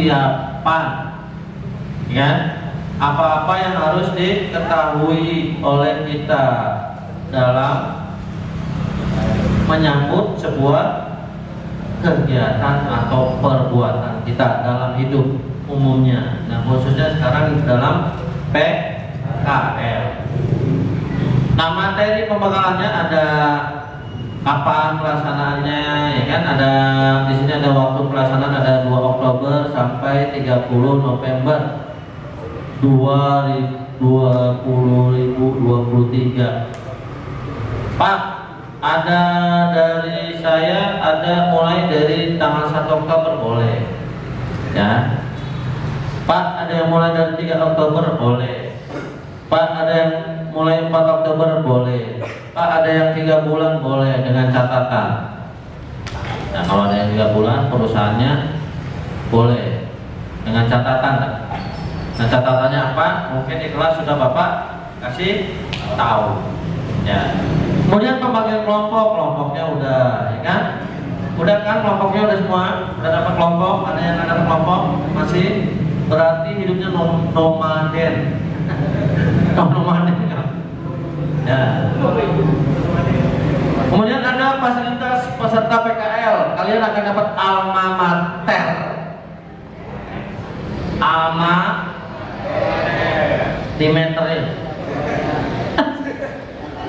persiapan, ya, apa-apa yang harus diketahui oleh kita dalam menyambut sebuah kegiatan atau perbuatan kita dalam hidup umumnya. Nah, khususnya sekarang dalam PKL. Nah, materi pembekalannya ada kapan pelaksanaannya, ya kan? Ada di sini ada waktu pelaksanaan, ada 2 Oktober sampai 30 November 2023. Pak, ada dari saya, ada mulai dari tanggal 1 Oktober boleh, ya. Pak, ada yang mulai dari 3 Oktober boleh. Pak, ada yang mulai 4 Oktober boleh. Pak, ada yang 3 bulan boleh, dengan catatan. Nah, kalau ada yang 3 bulan perusahaannya boleh dengan catatan. Nah, catatannya apa? Mungkin di kelas sudah Bapak kasih tahu, ya. Kemudian pembagian kelompoknya udah, ya kan? Udah kan kelompoknya udah semua? Udah dapat kelompok? Ada yang nggak dapat kelompok? Masih? Berarti hidupnya nomaden. Nomaden kan? Ya. Kemudian ada fasilitas peserta PKL. Kalian akan dapat alma mater. Alma di meterin.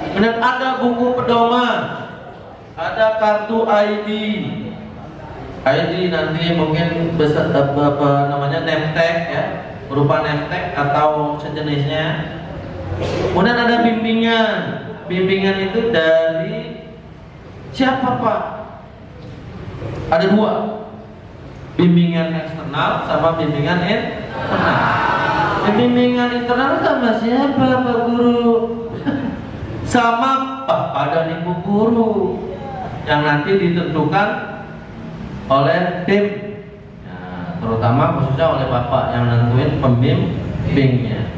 Kemudian ada buku pedoman, ada kartu ID. ID nanti mungkin beserta apa namanya, name tag, ya, berupa name tag atau sejenisnya. Kemudian ada bimbingan. Bimbingan itu dari siapa, Pak? Ada 2. Bimbingan eksternal sama bimbingan internal. Bimbingan internal sama siapa, Pak Guru? Sama Bapak dan Ibu guru yang nanti ditentukan oleh tim, ya, terutama khususnya oleh Bapak yang nentuin pembimbingnya.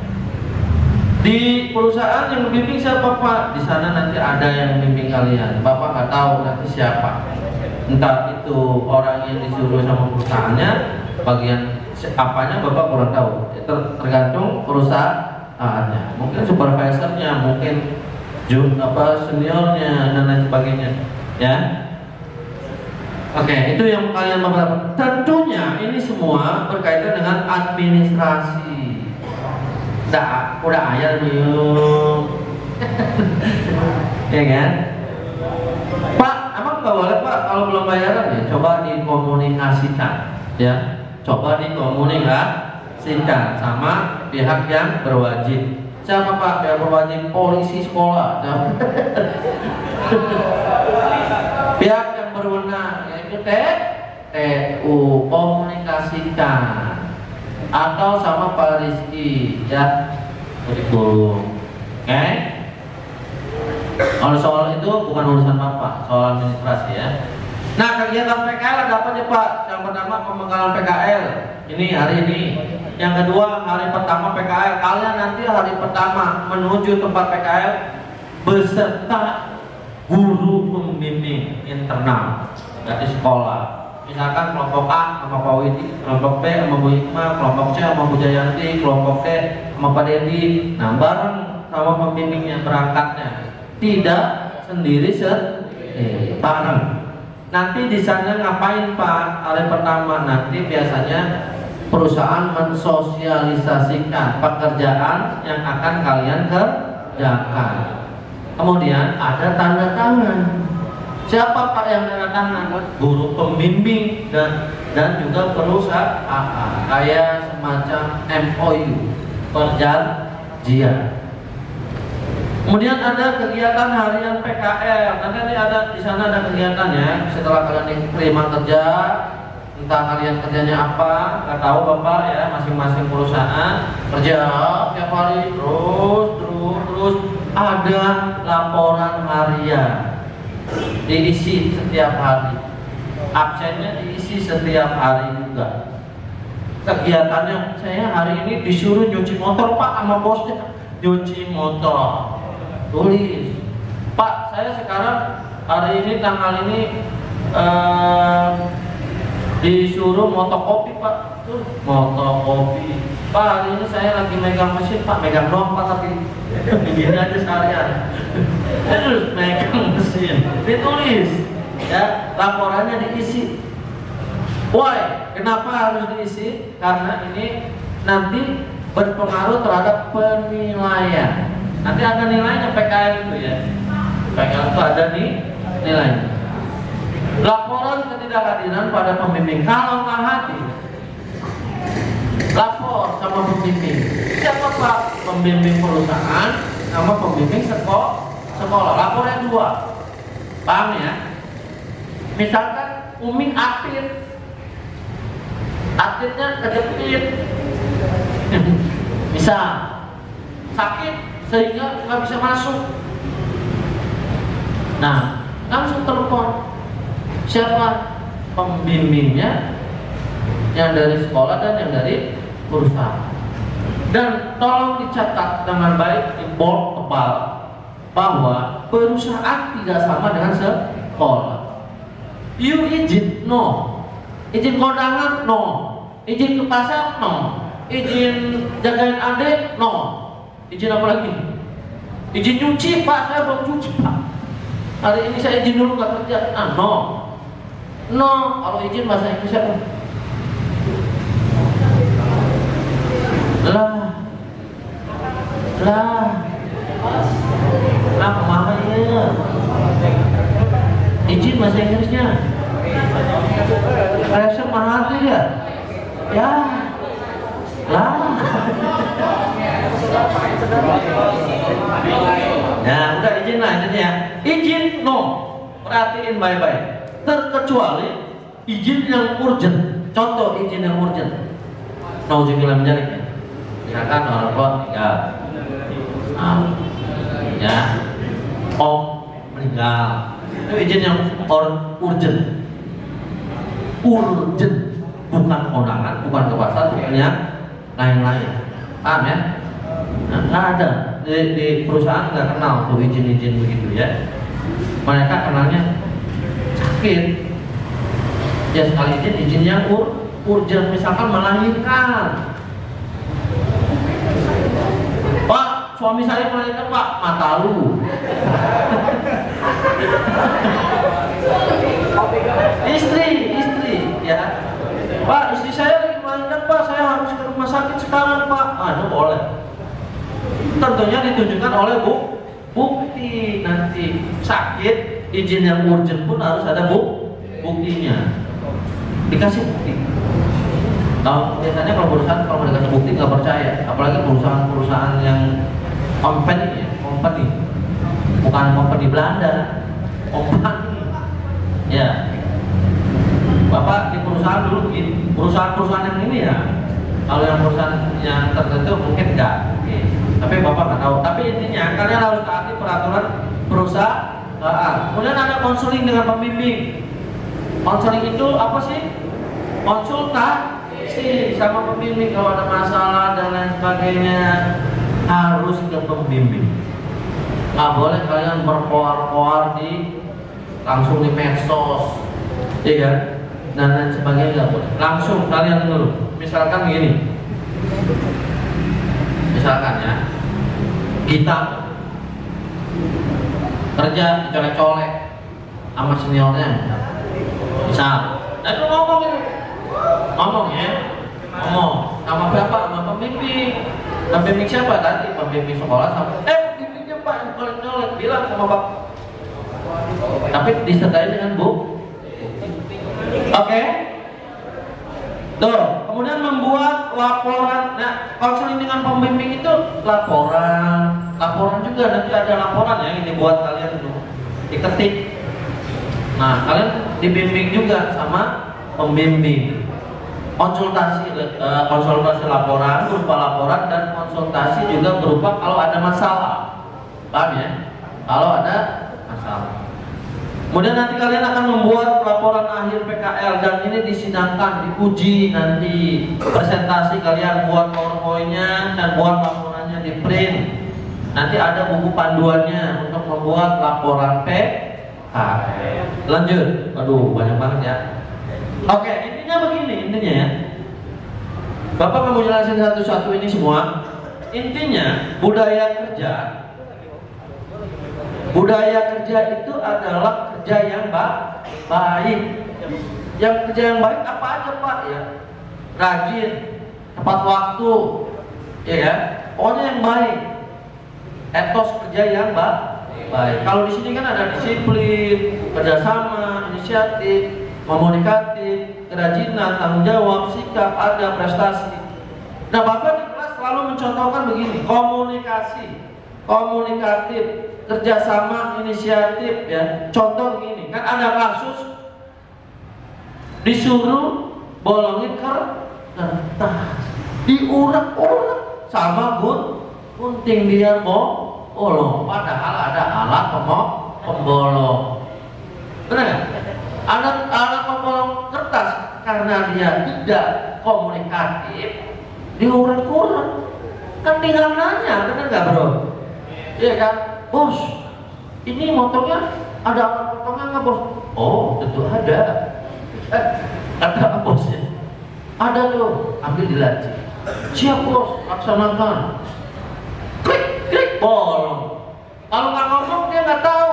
Di perusahaan yang membimbing siapa, Pak? Di sana nanti ada yang membimbing kalian. Bapak nggak tahu nanti siapa. Entah itu orang yang disuruh sama perusahaannya, bagian apanya Bapak kurang tahu. Tergantung perusahaannya. Mungkin supervisornya, mungkin seniornya dan lain sebagainya, ya. Oke, itu yang kalian beberapa. Tentunya ini semua berkaitan dengan administrasi. Udah ayat yuk. Ya kan? Pak, emang nggak boleh, Pak, kalau belum bayaran? Ya coba dikomunikasikan, ya. Coba dikomunikasikan sama pihak yang berwajib. Siapa, Pak, yang berwajib? Polisi sekolah. Pihak yang berwenang, yaitu TU, komunikasikan. Atau sama Pak Rizky, ya, kurikulum. Oke? Kalau soal itu bukan urusan Bapak, soal administrasi, ya. Nah, kegiatan PKL ada apa aja, Pak? Yang pertama pembekalan PKL. Ini hari ini. Yang kedua hari pertama PKL. Kalian nanti hari pertama menuju tempat PKL beserta guru pembimbing internal dari sekolah. Misalkan kelompok A sama Pak Widi, kelompok B sama Bu Hikmah, kelompok C sama Bu Jayanti, kelompok D sama Pak Dedi. Nah, bareng sama pembimbingnya berangkatnya. Tidak sendiri bareng. Nanti di sana ngapain, Pak? Hari pertama nanti biasanya perusahaan mensosialisasikan pekerjaan yang akan kalian kerjakan. Kemudian ada tanda tangan. Siapa, Pak, yang tanda tangan? Guru pembimbing dan juga perusahaan. Kayak semacam MOU, perjanjian. Kemudian ada kegiatan harian PKL. Nanti ada di sana ada kegiatannya. Setelah kalian diterima kerja, entah kalian kerjanya apa, nggak tahu Bapak, ya, masing-masing perusahaan kerja tiap hari terus ada laporan harian diisi setiap hari, absennya diisi setiap hari juga. Kegiatannya, saya hari ini disuruh nyuci motor, Pak, sama bosnya. Nyuci motor, tulis, Pak, saya sekarang hari ini tanggal ini disuruh motokopi, Pak. Fotokopi. Pak, hari ini saya lagi megang mesin, Pak, megang doang Pak, tapi begini aja seharian. Terus megang mesin, ditulis, ya, laporannya diisi. Why? Kenapa harus diisi? Karena ini nanti berpengaruh terhadap penilaian. Nanti ada nilainya PKL itu ya. PKL itu ada nih nilainya. Laporan ketidakhadiran pada pembimbing. Kalau nggak hadir, lapor sama pembimbing. Siapa Pak? Pembimbing perusahaan sama pembimbing sekolah. Lapornya 2. Paham ya? Misalkan Umi atletnya kejepit, misal sakit sehingga nggak bisa masuk. Nah, langsung telepon siapa? Pembimbingnya, yang dari sekolah dan yang dari perusahaan. Dan tolong dicatat dengan baik di bold tebal bahwa perusahaan tidak sama dengan sekolah. You izin? No. Izin kondangan? No. Izin ke pasar? No. Izin jagain adik? No. Izin apa lagi? Izin nyuci Pak, saya belum cuci Pak. Hari ini saya izin dulu nggak kerja. No. No. Kalau izin bahasa Inggris apa? Lah kemana ya? Izin bahasa Inggrisnya. Rasa mahal ya? Ya. Lah. Nah, udah izin lah ini ya. Izin no. Perhatiin baik-baik. Terkecuali izin yang urgent. Contoh izin yang urgent. Nauzubillah min dzalik. Misalkan orang tua tinggal, ya, om meninggal, itu izin yang urgent, bukan kondangan, bukan ke pasar, bukan yang lain-lain. Paham ya? Nah, nggak ada di perusahaan nggak kenal tuh izin-izin begitu ya. Mereka kenalnya sakit. Ya sekali izin yang urgent, misalkan melahirkan. Pak, suami saya melahirkan Pak, mata lu. istri, ya. Pak, istri saya lagi melahirkan Pak, saya harus ke rumah sakit sekarang Pak. Itu boleh. Tentunya ditunjukkan oleh bukti. Nanti sakit, izin yang urgent pun harus ada buktinya. Dikasih bukti. Nah, biasanya kalau perusahaan kalau dikasih bukti nggak percaya, apalagi perusahaan yang company, bukan company Belanda, company. Ya, Bapak di perusahaan dulu begini, perusahaan yang ini ya, kalau yang perusahaan yang tertentu mungkin enggak, tapi Bapak nggak tahu. Tapi intinya kalian harus taati peraturan perusahaan. Kemudian ada konseling dengan pembimbing. Konseling itu apa sih? Konsultasi sama pembimbing kalau ada masalah dan lain sebagainya, harus ke pembimbing. Nggak boleh kalian berkoar-koar langsung di medsos, ya kan? Dan lain sebagainya nggak boleh. Langsung kalian dulu. Misalkan begini, misalkan ya, kita kerja dicolek-colek sama seniornya, misal, dan lu ngomong sama siapa? Sama pembimbing. Pembimbing siapa tadi? Pembimbing sekolah sama pembimbingnya Pak yang colek-colek, bilang sama Pak. Tapi disertai dengan Oke? Tuh, kemudian membuat laporan. Nah, konseling dengan pembimbing itu laporan juga, nanti ada laporan ya yang dibuat kalian tuh, diketik. Nah, kalian dibimbing juga sama pembimbing. Konsultasi laporan berupa laporan, dan konsultasi juga berupa kalau ada masalah. Paham ya? Kalau ada masalah. Kemudian nanti kalian akan membuat laporan akhir PKL, dan ini disidangkan, diuji nanti. Presentasi kalian buat PowerPoint-nya dan buat laporannya di print. Nanti ada buku panduannya untuk membuat laporan PKL. Lanjut. Aduh, banyak banget ya. Oke, intinya begini, ya. Bapak mau jelasin satu-satu ini semua. Intinya budaya kerja itu adalah kerja yang baik. Yang kerja yang baik apa aja Pak ya? Rajin, tepat waktu, ya kan? Pokoknya yang baik. Etos kerja yang baik. Kalau di sini kan ada disiplin, kerjasama, inisiatif, komunikatif, kerajinan, tanggung jawab, sikap, ada prestasi. Nah, Bapak di kelas selalu mencontohkan begini: komunikasi, komunikatif, kerjasama, inisiatif, ya. Contoh begini, kan ada kasus disuruh bolongin kertas, diurak-urak sama gunting biar bolong, padahal ada alat pembolong. Benar? Ada alat pembolong kertas, karena dia tidak komunikatif, diurak-urak. Kan tinggal nanya, benar nggak bro? Iya kan, bos, ini motornya ada alat potongnya nggak bos? Oh, tentu ada. Kata bosnya, ada tuh, ambil di laci. Siap bos, laksanakan. Klik, bolong. Kalau nggak ngomong dia nggak tahu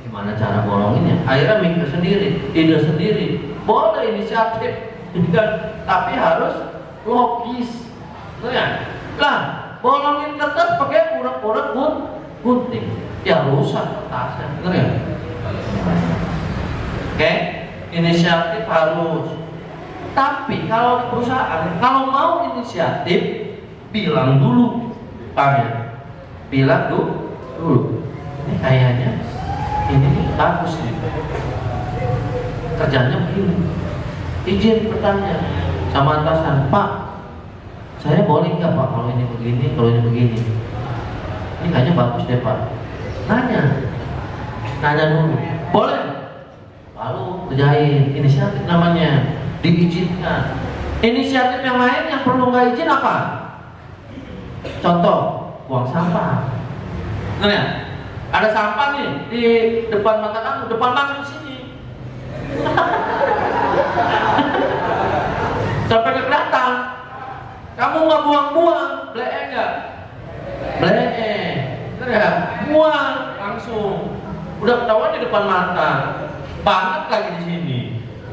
gimana cara bolonginnya. Akhirnya mikir sendiri, ide sendiri. Boleh inisiatif, tapi harus logis. Ya, lah bolongin kertas pakai urak-urak gunting, ya rusak kertasnya, bener ya? Oke, inisiatif harus. Tapi kalau di perusahaan, kalau mau inisiatif, bilang dulu, Pak ya, bilang dulu. Ini kayaknya ini nih bagus nih, kerjanya begini. Izin bertanya sama atasan, Pak, saya boleh nggak Pak kalau ini begini, kalau ini begini? Ini kayaknya bagus deh Pak. Nanya dulu, boleh? Lalu kerjain. Inisiatif namanya, diizinkan. Inisiatif yang lain yang perlu nggak izin apa? Contoh, buang sampah. Benar ya? Ada sampah nih di depan mata kamu, depan banget di sini. Sampai kelihatan. Kamu nggak buang-buang, bleh nggak? Bleh, benar ya? Buang langsung. Udah ketahuan di depan mata. Banget lagi di sini.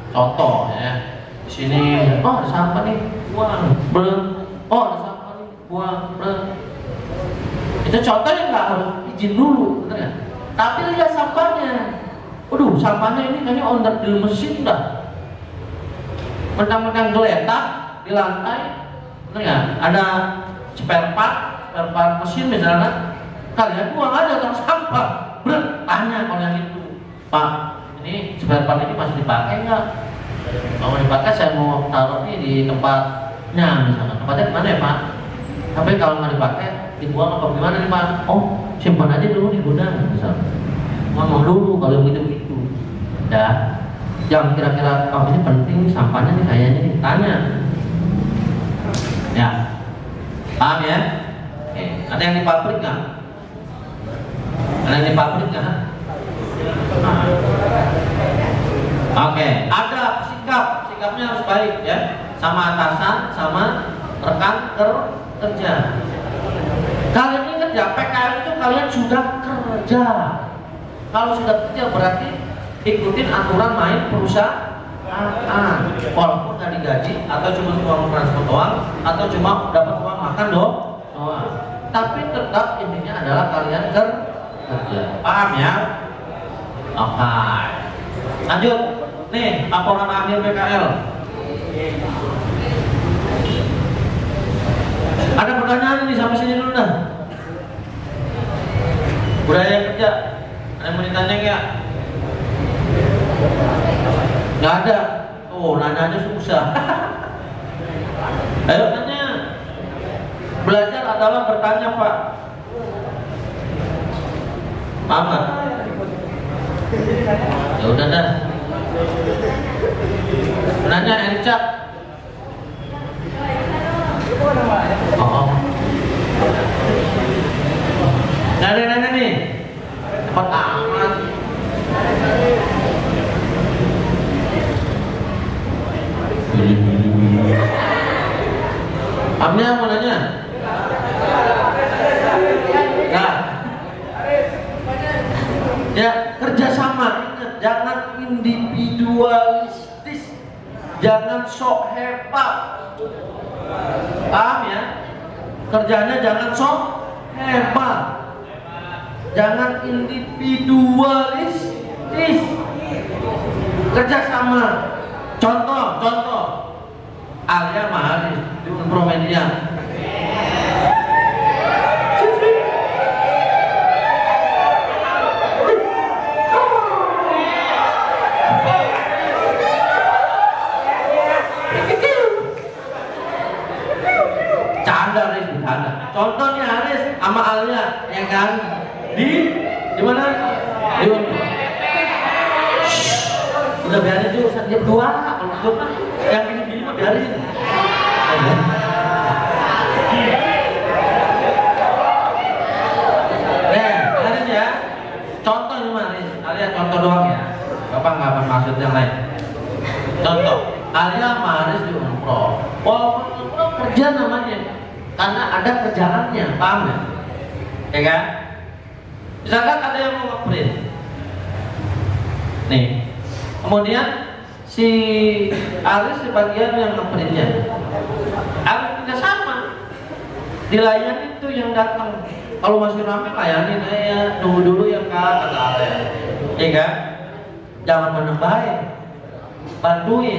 Contoh ya, di sini, oh ada sampah nih, buang, breng. Oh ada sampah nih, buang, breng. Itu contoh yang nggak harus izin dulu, bener ya? Tapi lihat sampahnya. Waduh, sampahnya ini kayaknya ondar di mesin dah. Mentang-mentang geletak di lantai, bener ya? Ada spare part mesin misalnya. Kalian buang aja tong sampah, breng. Tanya kalau yang itu, Pak, ini spare part ini masih dipakai nggak? Kalau dipakai saya mau taruh nih di tempatnya misalnya. Tempatnya di mana ya Pak? Tapi kalau nggak dipakai dibuang apa gimana nih Pak? Oh, simpan aja dulu di gudang misalnya. Ngomong dulu kalau begitu. Ya, yang kira-kira oh ini penting sampahnya nih kayaknya nih, tanya. Ya, paham ya? Oke, ada yang di pabrik nggak? Ada yang di pabrik nggak? Oke, ada sikapnya harus baik ya, sama atasan, sama rekan kerja. Kalian ini kerja, PKL itu kalian sudah kerja. Kalau sudah kerja berarti ikutin aturan main perusahaan. Walaupun nggak digaji atau cuma uang transport doang, atau cuma dapat uang makan doang. Tapi tetap intinya adalah kalian kerja. Paham ya? Oke. Lanjut. Nih, laporan akhir PKL. Ada pertanyaan nih sampai sini dulu dah. Budaya kerja. Ada yang mau ditanya nggak? Nggak ada. Oh, nanya aja susah. Ayo tanya. Belajar adalah bertanya Pak. Paham nggak? Ya udah dah. Nanya Encak. Oh. Nanya nih. Cepat amat. Amnya mau nanya? Nah, ya kerjasama, ingat jangan individualistis, jangan sok hebat, paham ya? Kerjanya jangan sok hebat, jangan individualistis, kerjasama. Contoh Alia Maharis di Unpromedia. Bercanda. Contohnya Haris sama Alia, ya kan? Di mana? Di udah biarin tuh, dia berdua. Kalau berdua yang gini mah biarin. Haris ya. Contoh nih Haris, Alia contoh doang ya. Bapak nggak maksud yang lain. Contoh, Alia sama Haris di Unpro. Walaupun Unpro kerja namanya, karena ada kerjaannya, paham ya? Ya kan? Misalkan ada yang mau nge-print nih, kemudian si Aris sebagian yang nge-printnya, Aris tidak sama, dilayani itu yang datang. Kalau masih ramai layanin, ya tunggu dulu ya kak, kata Aris, ya kan? Jangan menembahin, bantuin,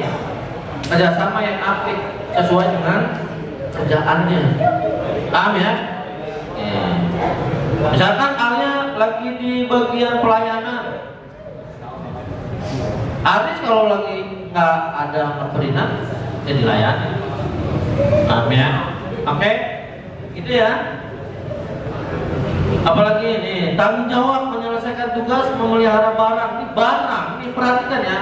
kerjasama yang apik sesuai dengan kerjaannya, paham ya? Misalkan Alia lagi di bagian pelayanan, Aris kalau lagi nggak ada keperinan, ya dilayani, paham ya? Oke, gitu ya. Apalagi ini tanggung jawab menyelesaikan tugas memelihara barang. Ini barang, ini perhatikan ya.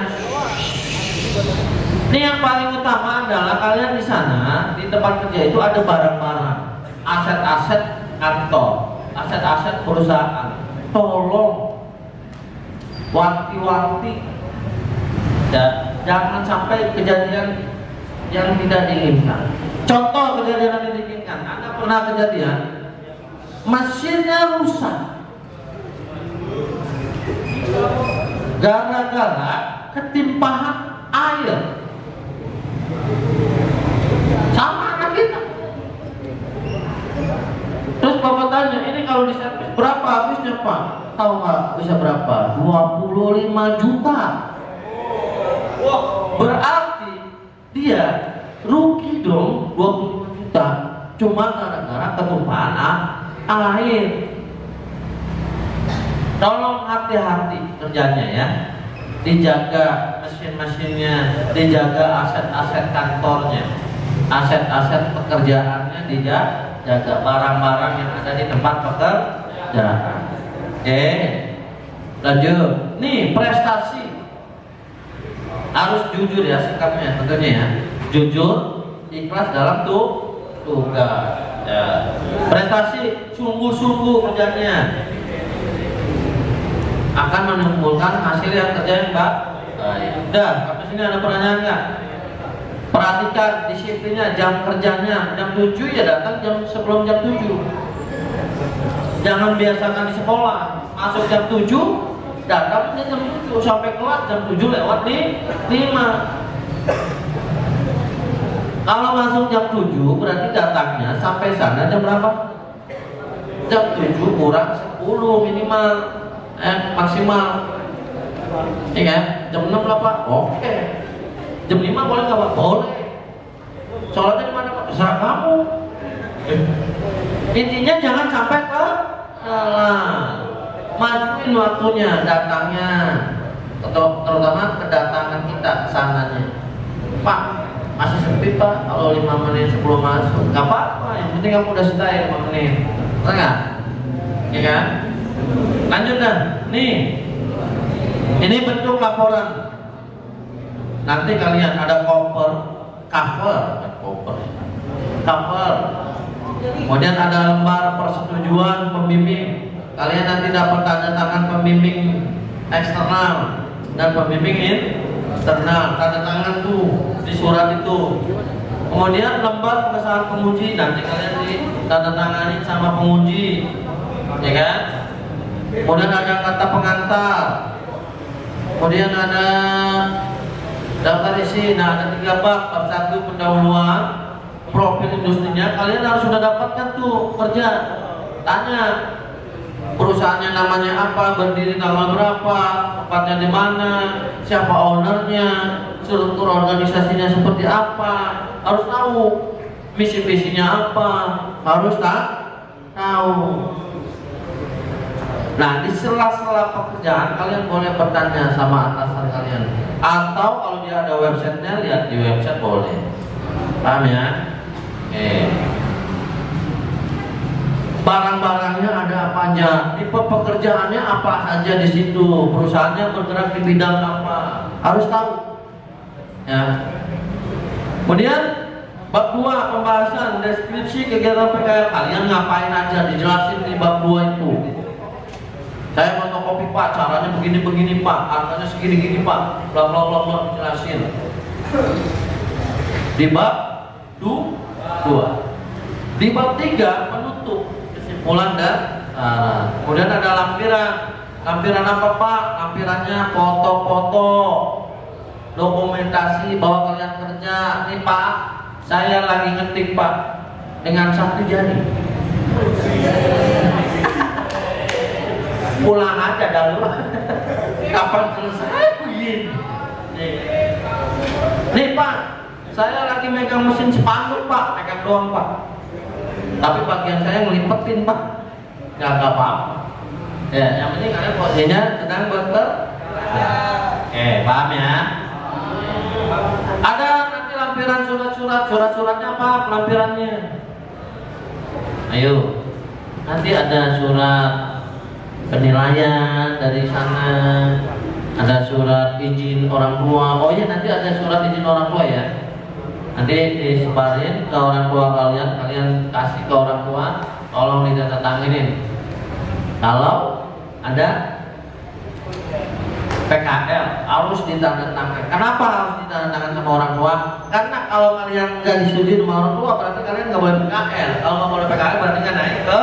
Ini yang paling utama adalah kalian di sana di tempat kerja itu ada barang-barang, aset-aset kantor, aset-aset perusahaan. Tolong wanti-wanti, jangan sampai kejadian yang tidak diinginkan. Contoh kejadian yang tidak diinginkan, Anda pernah kejadian mesinnya rusak gara-gara ketimpahan air. Sama anak kita. Terus bapak tanya, ini kalau diservis berapa habisnya pak? Tahu nggak bisa berapa? 25 juta. Berarti dia rugi dong 25 juta cuma gara-gara ketumpahan air. Tolong hati-hati kerjanya ya, dijaga mesin-mesinnya, dijaga aset-aset kantornya, aset-aset pekerjaannya, dijaga barang-barang yang ada di tempat pekerjaan. Oke, lanjut. Nih prestasi harus jujur ya sikapnya tentunya ya, jujur, ikhlas dalam tugas. Ya. Prestasi sungguh-sungguh kerjanya akan menimbulkan hasil yang kerja yang baik. Udah, sampai sini ada pertanyaan nggak? Perhatikan disiplinnya, jam kerjanya jam 7 ya datang sebelum jam 7. Jangan biasakan di sekolah masuk jam 7, datang jam 7 sampai kelas jam 7 lewat 5. Kalau masuk jam 7 berarti datangnya sampai sana jam berapa? Jam 7 kurang 10 minimal, maksimal. Iya kan? Jam 6 lah pak? Oke. Jam 5 boleh nggak pak? Boleh. Sholatnya di mana pak? Terserah kamu. Intinya jangan sampai ke majuin waktunya, datangnya, terutama kedatangan kita sananya. Pak, masih sepi pak, kalau 5 menit sebelum masuk nggak apa-apa, yang penting kamu udah stay 5 menit, betul nggak? Ya kan? Lanjut dah, nih ini bentuk laporan. Nanti kalian ada cover, kemudian ada lembar persetujuan pembimbing. Kalian nanti dapat tanda tangan pembimbing eksternal dan pembimbing internal. Tanda tangan tuh di surat itu. Kemudian lembar pengesahan penguji, nanti kalian ditandatangani sama penguji, ya kan? Kemudian ada kata pengantar, kemudian ada daftar isi. Nah, ada 3 bab. Bab 1 pendahuluan, profil industrinya. Kalian harus sudah dapatkan tuh kerja. Tanya perusahaannya namanya apa, berdiri tanggal berapa, tempatnya di mana, siapa ownernya, struktur organisasinya seperti apa, harus tahu. Misi-misinya apa, harus tahu. Nah, di sela-sela pekerjaan kalian boleh bertanya sama atasan kalian, atau kalau dia ada websitenya, lihat di website boleh. Paham ya? Barang-barangnya ada apa aja, tipe pekerjaannya apa saja di situ, perusahaannya bergerak di bidang apa, harus tahu. Ya. Kemudian bab 2 pembahasan deskripsi kegiatan PKL. Kalian ngapain aja, dijelasin di bab 2 itu. Saya fotokopi Pak, caranya begini-begini Pak, harganya segini-gini Pak, bla bla bla bla, dijelasin. Di bab 2. Di bab 3 penutup, kesimpulan dan kemudian ada lampiran. Lampiran apa Pak? Lampirannya foto-foto, dokumentasi bahwa kalian kerja. Nih Pak, saya lagi ngetik Pak, dengan 1 jari. Pulang aja dulu. Kapan selesai? Begini. Nih Pak, saya lagi megang mesin spanduk Pak, megang doang Pak. Tapi bagian saya ngelipetin Pak. Nggak apa-apa. Ya, yang penting kalian posisinya sedang bekerja. Paham ya? Ada nanti lampiran surat-suratnya apa? Lampirannya. Ayo. Nanti ada surat penilaian dari sana, ada surat izin orang tua. Oh iya, nanti ada surat izin orang tua ya. Nanti disebarin ke orang tua kalian, kalian kasih ke orang tua, tolong ditandatanginin. Kalau ada PKL harus ditandatangani. Kenapa harus ditandatangani sama orang tua? Karena kalau kalian nggak disetujui sama orang tua, berarti kalian nggak boleh PKL. Kalau nggak boleh PKL, berarti kan naik ke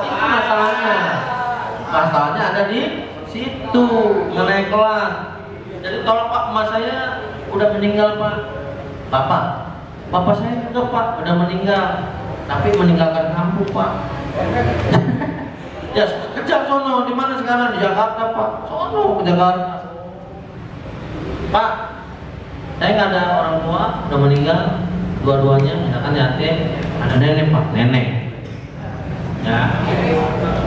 itu masalahnya. Masalahnya ada di situ, naik kelas. Jadi tolong Pak, emak saya udah meninggal Pak. Bapak saya juga Pak, udah meninggal. Tapi meninggalkan kampung Pak. Ya kerja sono, di mana sekarang? Di Jakarta Pak. Sono ke Jakarta. Pak, saya nggak ada orang tua, udah meninggal. Dua-duanya, misalkan yatim, ada nenek Pak, nenek. Ya,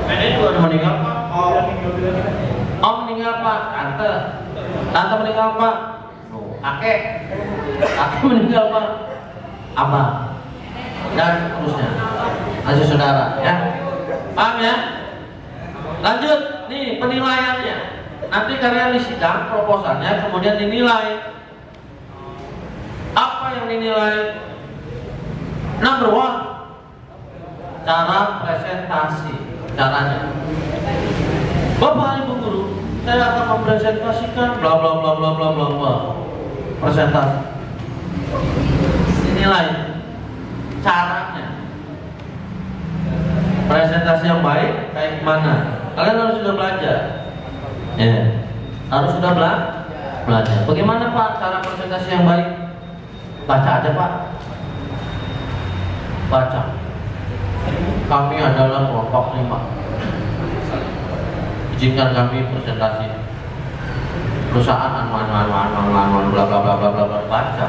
nenek juga udah meninggal Pak. Om meninggal Pak, tante meninggal Pak. Kakek meninggal Pak. Abang. Dan seterusnya. Masih saudara, ya. Paham ya? Lanjut, nih penilaiannya. Nanti kalian di sidang proposalnya, kemudian dinilai. Apa yang dinilai? Number 1, cara presentasi. Caranya, Bapak Ibu Guru, saya akan mempresentasikan bla bla bla bla bla bla bla. Presentasi. Dinilai caranya. Presentasi yang baik kayak gimana? Kalian harus sudah belajar. Ya, harus sudah belajar. Bagaimana Pak cara presentasi yang baik? Baca aja Pak. Baca. Kami adalah kelompok 5. Izinkan kami presentasi. Perusahaan bla bla bla bla bla, baca.